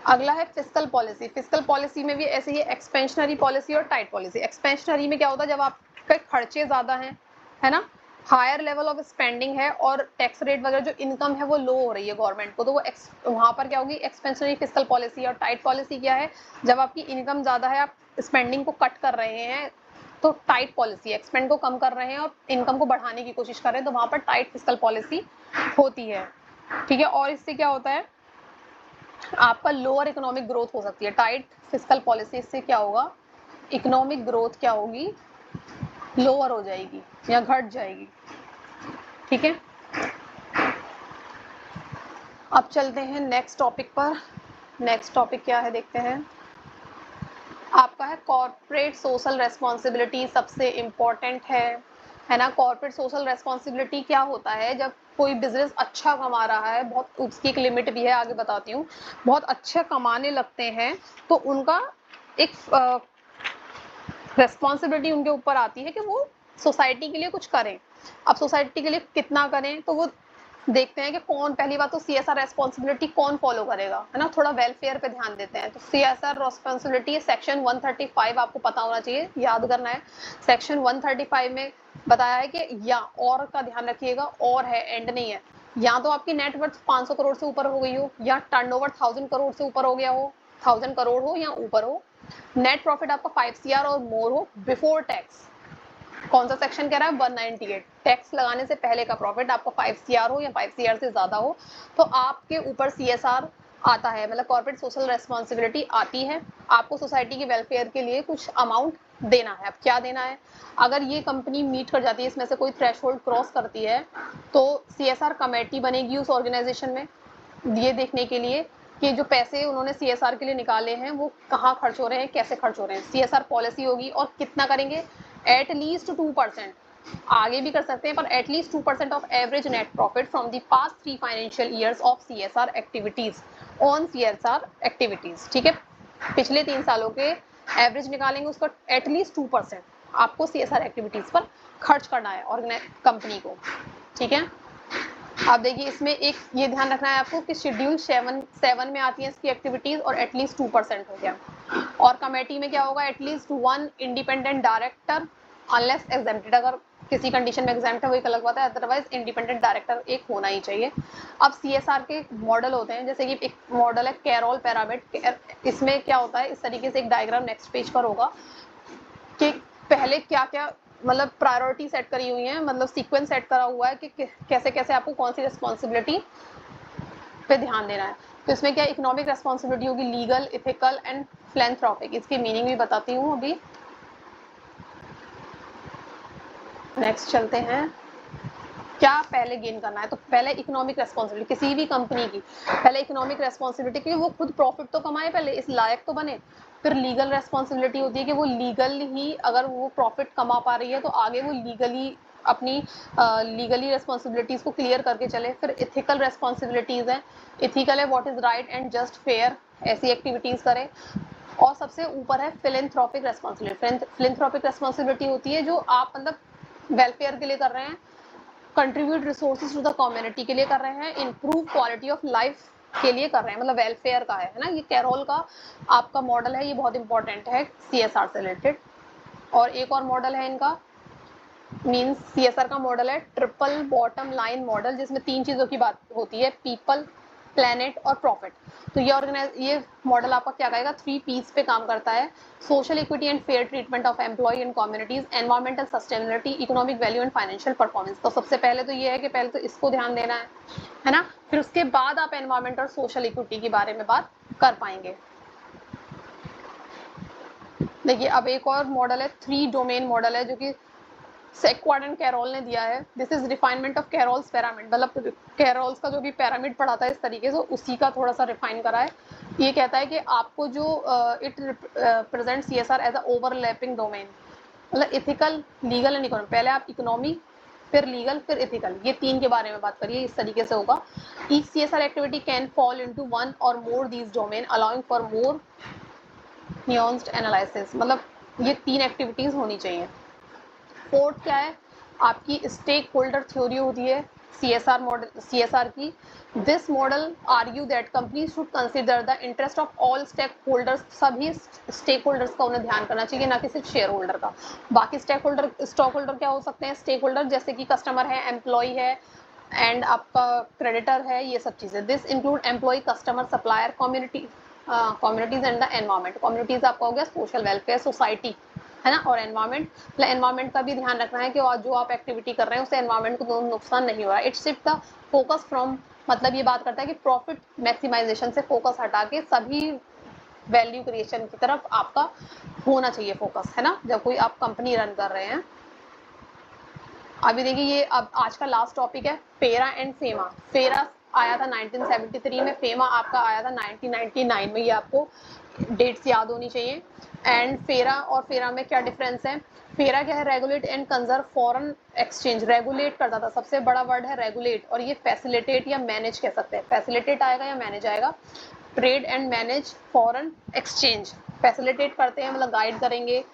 अगला है फिस्कल पॉलिसी। फिस्कल पॉलिसी में भी ऐसे ही एक्सपेंशनरी पॉलिसी और टाइट पॉलिसी। एक्सपेंशनरी में क्या होता है, जब आपके खर्चे ज़्यादा हैं, है ना, हायर लेवल ऑफ स्पेंडिंग है और टैक्स रेट वगैरह जो इनकम है वो लो हो रही है गवर्नमेंट को, तो वो वहाँ पर क्या होगी, एक्सपेंशनरी फिस्कल पॉलिसी। और टाइट पॉलिसी क्या है, जब आपकी इनकम ज़्यादा है, आप स्पेंडिंग को कट कर रहे हैं, तो टाइट पॉलिसी, एक्सपेंड को कम कर रहे हैं और इनकम को बढ़ाने की कोशिश कर रहे हैं, तो वहाँ पर टाइट फिस्कल पॉलिसी होती है। ठीक है, और इससे क्या होता है, आपका लोअर इकोनॉमिक ग्रोथ हो सकती है। टाइट फिस्कल पॉलिसी से क्या होगा, इकोनॉमिक ग्रोथ क्या होगी, लोअर हो जाएगी या घट जाएगी। ठीक है, अब चलते हैं नेक्स्ट टॉपिक पर। नेक्स्ट टॉपिक क्या है देखते हैं, आपका है कॉर्पोरेट सोशल रेस्पॉन्सिबिलिटी। सबसे इम्पोर्टेंट है ना। कॉर्पोरेट सोशल रेस्पॉन्सिबिलिटी क्या होता है, जब कोई बिजनेस अच्छा कमा रहा है, बहुत, उसकी एक लिमिट भी है, आगे बताती हूँ, बहुत अच्छा कमाने लगते हैं तो उनका एक रेस्पॉन्सिबिलिटी उनके ऊपर आती है कि वो सोसाइटी के लिए कुछ करें। अब सोसाइटी के लिए कितना करें, तो वो देखते हैं कि कौन, पहली बात तो सीएसआर रेस्पॉन्सिबिलिटी कौन फॉलो करेगा, है ना, थोड़ा वेलफेयर पे ध्यान देते हैं। तो सीएसआर रेस्पॉन्सिबिलिटी सेक्शन 135 आपको पता होना चाहिए, याद करना है। सेक्शन 135 में बताया है कि या और का ध्यान रखिएगा, और है, एंड नहीं है, या तो आपकी नेटवर्थ 500 करोड़ से ऊपर हो गई हो, या टर्नओवर 1000 करोड़ से ऊपर हो गया हो, 1000 करोड़ हो या ऊपर हो, नेट प्रॉफिट आपका 5 CR और मोर हो बिफोर टैक्स, कौन सा सेक्शन कह रहा है? 198। टैक्स लगाने से पहले का प्रॉफिट आपको 5 CR हो या 5 CR से ज्यादा हो तो आपके ऊपर CSR आता है, मतलब कॉर्पोरेट सोशल रेस्पॉन्सिबिलिटी आती है। आपको सोसाइटी के वेलफेयर के लिए कुछ अमाउंट देना है। अब क्या देना है? अगर ये कंपनी मीट कर जाती है, इसमें से कोई थ्रेशोल्ड क्रॉस करती है, तो CSR कमेटी बनेगी उस ऑर्गेनाइजेशन में, ये देखने के लिए कि जो पैसे उन्होंने CSR के लिए निकाले हैं वो कहाँ खर्च हो रहे हैं, कैसे खर्च हो रहे हैं। CSR पॉलिसी होगी और कितना करेंगे? एटलीस्ट 2%, आगे भी कर सकते हैं पर at least 2% of average net profit from the past 3 financial years of CSR activities on CSR activities. ठीक है, पिछले 3 सालों के एवरेज निकालेंगे, उसका एटलीस्ट 2% आपको CSR एक्टिविटीज पर खर्च करना है और कंपनी को। ठीक है, अब देखिए इसमें एक ये ध्यान रखना है आपको कि शेड्यूल 7 में आती है इसकी एक्टिविटीज और एटलीस्ट 2% हो गया। और कमेटी में क्या होगा? At least 1 independent director unless exempted, अगर किसी कंडीशन में एग्जेम्प्ट है वो एक अलग बात है, अदरवाइज इंडिपेंडेंट डायरेक्टर एक होना ही चाहिए। अब CSR के मॉडल होते हैं, जैसे कि एक मॉडल है कैरोल पिरामिड। इसमें क्या होता है, इस तरीके से एक डायग्राम नेक्स्ट पेज पर होगा कि पहले क्या क्या मतलब प्रायोरिटी सेट करी हुई है, मतलब सीक्वेंस सेट करा हुआ है कि कैसे कैसे आपको कौन सी रिस्पॉन्सिबिलिटी पे ध्यान देना है। तो इसमें क्या इकोनॉमिक रेस्पॉन्सिबिलिटी होगी, लीगल, इथिकल एंड फिलैंथ्रोपिक। इसकी मीनिंग भी बताती हूँ अभी। नेक्स्ट चलते हैं, क्या पहले गेन करना है? तो पहले इकोनॉमिक रेस्पॉन्सिबिलिटी किसी भी कंपनी की, पहले इकोनॉमिक रेस्पॉन्सिबिलिटी कि वो खुद प्रॉफिट तो कमाए, पहले इस लायक तो बने। फिर लीगल रेस्पॉन्सिबिलिटी होती है कि वो लीगल ही, अगर वो प्रॉफिट कमा पा रही है तो आगे वो लीगली अपनी लीगली रेस्पॉन्सिबिलिटीज को क्लियर करके चले। फिर इथिकल रेस्पॉन्सिबिलिटीज है, इथिकल है what is right and just fair, ऐसी एक्टिविटीज करे। और सबसे ऊपर है फिलेंथ्रोपिक रेस्पॉन्सिबिलिटी। फिलेंथ्रोपिक रेस्पॉन्सिबिलिटी होती है जो आप मतलब वेलफेयर के लिए कर रहे हैं, contribute resources to the community के लिए कर रहे हैं, इम्प्रूव क्वालिटी ऑफ लाइफ के लिए कर रहे हैं, मतलब वेलफेयर का है ना। ये कैरोल का आपका मॉडल है, ये बहुत इंपॉर्टेंट है CSR से रिलेटेड। और एक और मॉडल है इनका, मींस CSR का मॉडल है ट्रिपल बॉटम लाइन मॉडल, जिसमें 3 चीजों की बात होती है, पीपल, प्लेनेट और प्रॉफिट। तो ये मॉडल आपका क्या कहेगा? 3 P's पे काम करता है, social equity and fair treatment of employ and communities, environmental sustainability, economic value and financial performance. तो सबसे पहले तो ये है कि पहले तो इसको ध्यान देना है ना, फिर उसके बाद आप एनवायरमेंट और सोशल इक्विटी के बारे में बात कर पाएंगे। देखिए अब एक और मॉडल है, 3 डोमेन मॉडल है, जो कि सेक्वार्ड एंड कैरोल ने दिया है। This is refinement of Carroll's pyramid, मतलब कैरोल्स का जो भी पिरामिड पढ़ा था इस तरीके से, उसी का थोड़ा सा रिफाइन करा है। ये कहता है कि आपको जो it present CSR as a overlapping domain, मतलब इथिकल, लीगल एंड इकोनॉमिक। पहले आप इकोनॉमी, फिर लीगल, फिर इथिकल, ये 3 के बारे में बात करिए, इस तरीके से होगा। Each CSR activity can fall into 1 और मोर these domain allowing for more nuanced analysis, मतलब ये 3 एक्टिविटीज होनी चाहिए। फोर्थ क्या है? आपकी स्टेक होल्डर थ्योरी होती है CSR मॉडल, CSR की। This model argue that company should consider the interest of all stakeholders, सभी स्टेक होल्डर्स का उन्हें ध्यान करना चाहिए, ना कि सिर्फ शेयर होल्डर का। बाकी स्टेक होल्डर क्या हो सकते हैं? स्टेक होल्डर जैसे कि कस्टमर है, एम्प्लॉय है एंड आपका क्रेडिटर है, ये सब चीजें। This include employ, customer, supplier, communities and the environment. Communities आपका हो गया सोशल वेलफेयर, सोसाइटी है ना, और एनवायरमेंट, मतलब एनवायरमेंट का भी ध्यान रखना है कि जो आप एक्टिविटी कर रहे हैं उससे एनवायरमेंट को नुकसान नहीं हो रहा है। It shift the focus from, मतलब ये बात करता है कि प्रॉफिट मैक्सिमाइजेशन से फोकस हटा के सभी वैल्यू क्रिएशन की तरफ आपका होना चाहिए फोकस, है ना, जब कोई आप कंपनी रन कर रहे हैं। अभी देखिए ये अब आज का लास्ट टॉपिक है फेरा एंड फेमा। फेरा आया था 1973 में, फेमा आपका आया था 1999 में, ये आपको डेट्स याद होनी चाहिए। एंड फेरा और फेरा में क्या डिफरेंस है? फेरा क्या है? Regulate and conserve foreign exchange, regulate करता था, सबसे बड़ा वर्ड है रेगुलेट। और ये फैसिलिटेट या मैनेज कह सकते हैं, फैसिलिटेट आएगा या मैनेज आएगा। Trade and manage foreign exchange, facilitate करते हैं मतलब गाइड करेंगे,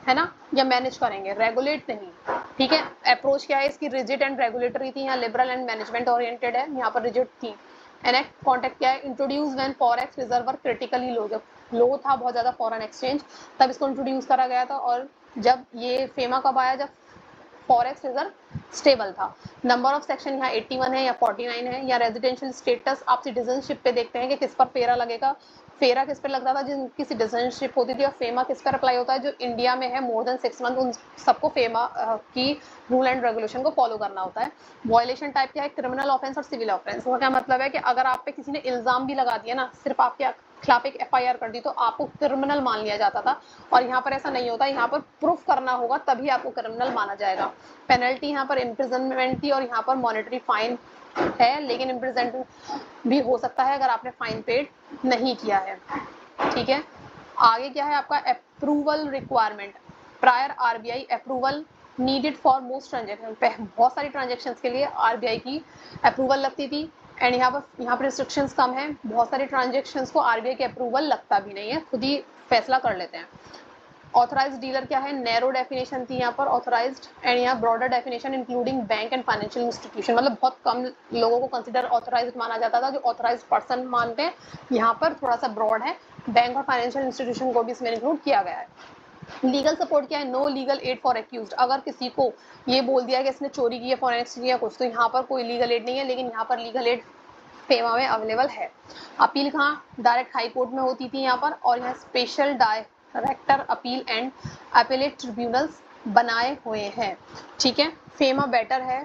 है ना, या मैनेज करेंगे, रेगुलेट नहीं। ठीक है, अप्रोच क्या है इसकी? रिजिड एंड रेगुलेटरी थी, यहाँ लिबरल एंड मैनेजमेंट ओरिएंटेड है, यहाँ पर रिजिड थी। एनेक्ट कॉन्टेक्ट क्या है? Introduce when forex reserve critically low, जब लो था बहुत ज्यादा फॉरेन एक्सचेंज, तब इसको इंट्रोड्यूस करा गया था। और जब ये फेमा कब आया? जब फॉरेक्स रिजर्व स्टेबल था। नंबर ऑफ सेक्शन यहाँ 81 है या 49 है। या रेजिडेंशियल स्टेटस आप सिटीजनशिप पे देखते हैं कि किस पर फेरा लगेगा। फेरा किस पर लगता था, जिनकी सिटीजनशिप होती थी। और फेमा किस पर अप्लाई होता है, जो इंडिया में है मोर देन 6 मंथ, उन सबको फेमा की रूल एंड रेगुलेशन को फॉलो करना होता है। वॉयलेशन टाइप क्या है, क्रिमिनल ऑफेंस और सिविल ऑफेंस। उसका क्या मतलब है कि अगर आप पे किसी ने इल्जाम भी लगा दिया ना, सिर्फ आपके खिलाफ एक FIR कर दी, तो आपको क्रिमिनल मान लिया जाता था। और यहाँ पर ऐसा नहीं होता, यहाँ पर प्रूफ करना होगा तभी आपको क्रिमिनल माना जाएगा। पेनल्टी यहाँ पर इम्प्रिजनमेंट थी और यहाँ पर मॉनेटरी फाइन है, लेकिन इम्प्रिजनमेंट भी हो सकता है अगर आपने फाइन पेड नहीं किया है। ठीक है, आगे क्या है आपका approval requirement. Prior RBI approval needed for most transaction. बहुत सारी ट्रांजेक्शन के लिए RBI की अप्रूवल लगती थी। एंड यहाँ पर रिस्ट्रिक्शंस कम है, बहुत सारी ट्रांजेक्शन्स को RBI की अप्रूवल लगता भी नहीं है, खुद ही फैसला कर लेते हैं। ऑथराइज्ड डीलर क्या है, नैरो डेफिनेशन थी यहाँ पर ऑथराइज्ड। एंड यहाँ broader definition including bank and financial institution, मतलब बहुत कम लोगों को कंसिडर ऑथराइज्ड माना जाता था, जो ऑथराइज्ड पर्सन मानते हैं। यहाँ पर थोड़ा सा ब्रॉड है, बैंक और फाइनेंशियल इंस्टीट्यूशन को भी इसमें इंक्लूड किया गया है। लीगल सपोर्ट क्या है, no legal aid for accused. अगर किसी को ये बोल दिया कि इसने चोरी की है, फॉरेक्स किया कुछ, तो यहाँ पर कोई लीगल एड नहीं है, लेकिन यहाँ पर लीगल एड फेमा में अवेलेबल है। अपील कहाँ, डायरेक्ट हाई कोर्ट में होती थी यहाँ पर। और यहाँ special director appeal and appellate tribunals बनाए हुए हैं। ठीक है, फेमा बेटर है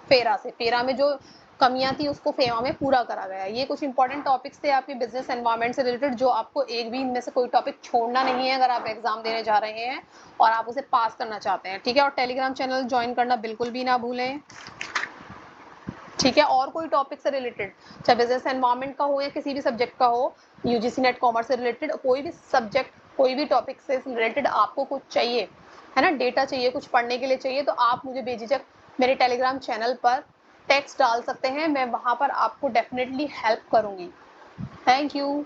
फेरा से। फेरा में जो कमियां थी उसको फेमा में पूरा करा गया। ये कुछ इंपॉर्टेंट टॉपिक्स थे आपके बिजनेस एनवायरनमेंट से रिलेटेड, जो आपको एक भी इनमें से कोई टॉपिक छोड़ना नहीं है अगर आप एग्जाम देने जा रहे हैं और आप उसे पास करना चाहते हैं। ठीक है, और टेलीग्राम चैनल ज्वाइन करना बिल्कुल भी ना भूलें। ठीक है, और कोई टॉपिक से रिलेटेड, चाहे बिजनेस एनवायरनमेंट का हो या किसी भी सब्जेक्ट का हो, UGC नेट कॉमर्स से रिलेटेड कोई भी सब्जेक्ट, कोई भी टॉपिक से रिलेटेड आपको कुछ चाहिए है ना, डेटा चाहिए, कुछ पढ़ने के लिए चाहिए, तो आप मुझे बेझिझक मेरे टेलीग्राम चैनल पर टेक्स्ट डाल सकते हैं। मैं वहाँ पर आपको डेफिनेटली हेल्प करूँगी। Thank you.